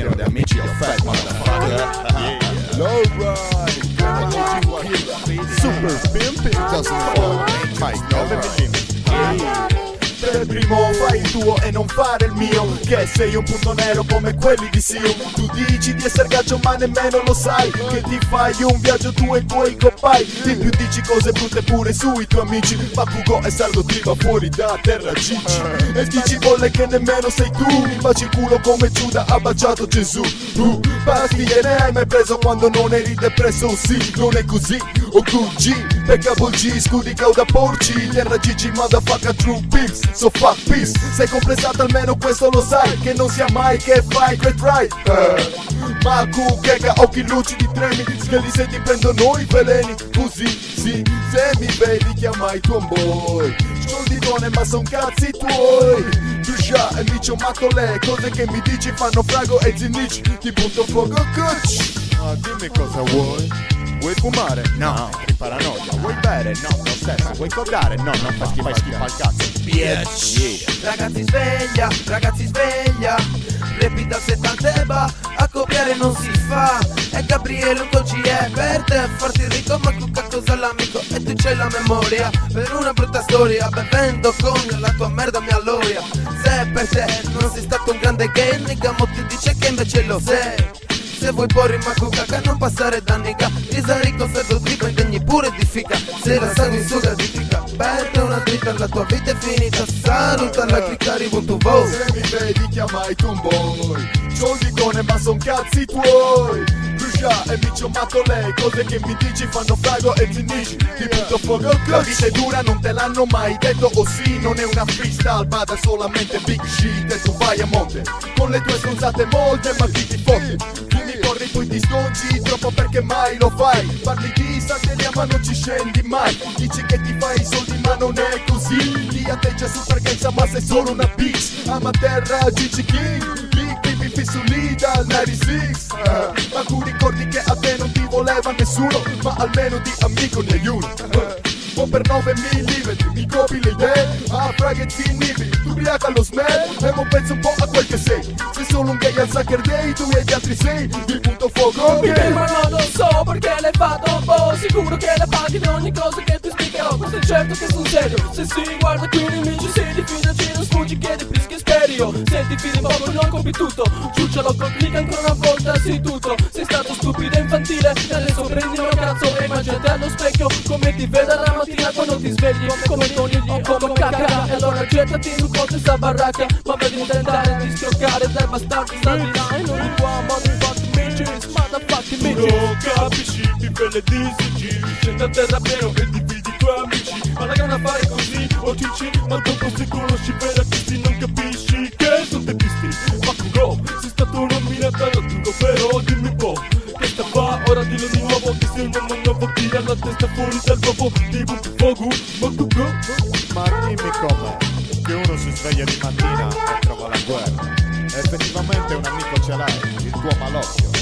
pieno di amici, ho fat motherfucker. Lowride, Super Pimpin, 9mm. Per primo fai il tuo e non fare il mio, che sei un punto nero come quelli di Sio. Tu dici di essere gaggio ma nemmeno lo sai, che ti fai un viaggio tu e i tuoi compagni. Di più dici cose brutte pure sui tuoi amici, ma Cugo è sardo ti va fuori da terra Gigi. E dici bolle che nemmeno sei tu, mi baci il culo come Giuda ha baciato Gesù. Pastiglie ne hai mai preso quando non eri depresso? Sì, non è così, o QG, Peccable G, scudi cauda porci, terra Gigi, motherfucker, true pimps. So fuck peace, sei complessato almeno questo lo sai, che non sia mai che fai great right. Ma cuccheca, occhi lucidi tremi, schielli se ti prendono i veleni. Così, sì, se mi vedi chiama i tuoi boy. Scioldigone ma son cazzi tuoi. Già e mi ciò matto le cose che mi dici fanno frago e zinnici. Ti butto fuoco coach. Dimmi cosa vuoi. Vuoi fumare? No, entri paranoia. Vuoi bere? No, lo stesso. Vuoi codare? No, non fai schifo al cazzo. Bitch. Ragazzi sveglia, repi da 70 e va, a copiare non si fa. E Gabriele un coach è per te, farti ricco ma cucca cosa l'amico. E tu c'hai la memoria per una brutta storia, bevendo con la tua merda mi alloia. Se per te non sei stato un grande gay, nigga mo ti dice che invece lo sei. Se vuoi porre ma cucca non passare da nigga, risa ricco serdo tripa impegni pure di fica. Se la sanguisuga di fica, berne una dritta, la tua vita è finita. Saluta la clicca, rivolto voi. Se mi vedi chiama i tomboy. Scioldigone ma son cazzi tuoi. Brucia e mi ciò matto lei, cose che mi dici fanno frago e zinnici. Ti butto fuoco coach. La vita è dura, non te l'hanno mai detto, o sì, non è una freestyle, bada solamente big shit. E tu vai a monte, con le tue stronzate molte, ma chi ti fotte? Corri poi ti sconci, troppo perché mai lo fai. Parli di santeria ma non ci scendi mai. Dici che ti fai i soldi ma non è così. Ti atteggia super gangsta ma sei solo una bitch. Ama terra Gigi King, Big Baby fissu lì dal 96. Ma tu ricordi che a te non ti voleva nessuno, ma almeno di amico ne hai uno. O per 9 mm mi copi le idee, a fraghe e inibi, tu ubriaca lo smell, e mo penso un po' a quel che sei. Sei solo un gay al Sucker Day, tu e gli altri sei, il punto fuoco okay. Ma non lo so perché l'hai fatto un po', sicuro che la paghi di ogni cosa che ti spiegherò. Questo è certo che sono serio, se si guarda qui nemici si diffidaci, non sfuggi che di che sperio. Se ti fidi poco non compri tutto, ciuccialo col click ancora una volta, sì tutto. Sei stato stupido e infantile, e adesso prendi il cazzo e immaginati allo specchio come ti vede la mattina quando ti svegli, come Tony o come cacca. E allora gettati su contro sta baracca, ma vedi tentare di schioccare dai bastardi salvirai. Non di qua ma di fatti bitches, motherfucking bitches. Tu non capisci, vive le disigi, scendi a terra pieno e dividi i tuoi amici. Ma la gana fare così, o cici, ma dopo se conosci vera questi non capisci che sono tepisti. Ma Cugo, sei stato nominato da Tugo, però dimmi un po' che sta fa, ora dillo di nuovo che sei un uomo nuovo, tira la testa fuori dal uovo, ti butti fuoco, ma Cugo. Ma dimmi com'è che uno si sveglia di mattina e trova la guerra. Effettivamente un amico ce l'hai, il tuo malocchio.